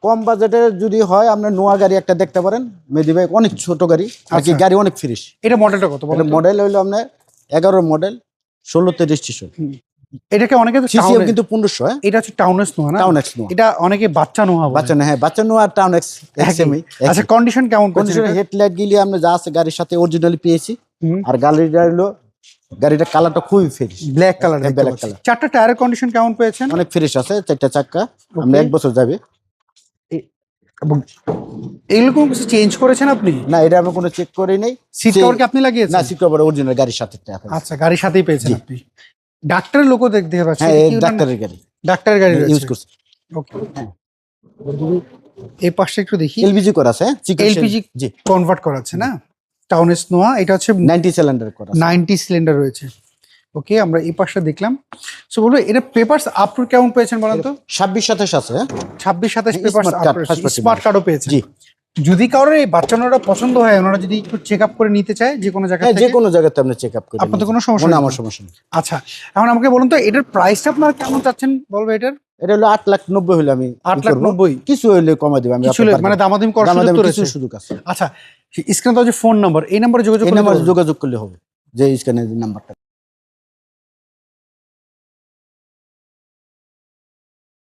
কম বাজেটে যদি হয় আপনার নোয়া গাড়ি একটা দেখতে পারেন মেহেদী ভাই, অনেক ছোট গাড়ি আর কি, গাড়ি অনেক ফ্রেশ। এটা মডেলটা কত বলেন? মডেল হইলো আপনার 11 মডেল, 16তে রেজিস্ট্রেশন। এটাকে অনেকে তো সিসিএম কিন্তু 1500। এটা হচ্ছে টাউন এক্স নোয়া না? টাউন এক্স নোয়া। এটা অনেকে বাচ্চা নোয়া বলে। বাচ্চা না, হ্যাঁ বাচ্চা নোয়া আর টাউন এক্স এক্সএমই। আচ্ছা কন্ডিশন কেমন? কন্ডিশন হেডলাইট গিলি আমরা যা আছে গাড়ির সাথে অরিজিনালি পেয়েছি। আর গাড়িটা হলো, গাড়িটার কালারটা খুবই fresh, black colour. Black colour. চারটা টায়ারের কন্ডিশন কেমন পেয়েছেন? অনেক ফ্রেশ আছে, 4টা চাক্কা, আমরা 1 বছর যাবে। এগুলো কোনো কিছু চেঞ্জ করেছেন আপনি? না, এটা আমি কোনো চেক করি নাই। সিট কভার কি আপনি লাগিয়েছেন? না, সিট কভার অরিজিনাল গাড়ির সাথে। আচ্ছা, গাড়ির সাথেই পেয়েছেন আপনি। ডাক্তারের লোকও দেখতে পাচ্ছেন। হ্যাঁ, ডাক্তারের গাড়ি, ডাক্তারের গাড়ি ইউজ করছে। ওকে, এই পাশে একটু দেখি। এলপিজি করা আছে, এলপিজি কনভার্ট করা আছে না? টাউন এক্স নোয়া, এটা হচ্ছে 90 সিলিন্ডার করা, 90 সিলিন্ডার রয়েছে। ওকে, আমরা এই পাশটা দেখলাম। সো বলবো এটা পেপারস আপটু কেমন পেয়েছেন বলেন তো? 26-27 আছে। 26-27 পেপারস আপটু, smart স্মার্ট কার্ডও পেয়েছেন। জি। যদি কারোর এই বাচ্চা নোয়াটা পছন্দ হয়, ওনারা যদি একটু চেক আপ করে নিতে চায় যে কোনো জায়গা হ্যাঁ, থেকে, যে কোনো জায়গাতে আপনি চেক আপ করেন, আপনাদের কোনো সমস্যা নেই? আমার সমস্যা নেই। আচ্ছা, এখন আমাকে বলুন তো এটার প্রাইসটা আপনারা কেমন চাচ্ছেন বলবো এটার? এটা হলো 8,90,000 হলে আমি 8,90,000 কিছু হইলে কমাই দেব আমি, কিছু মানে দামাদামি করার সুযোগ তো রয়েছে? সুযোগ আছে। আচ্ছা, স্ক্রিনে তো যে ফোন নাম্বার, এই নাম্বারে যোগাযোগ করলে হবে, যে স্ক্যানের নাম্বারটা।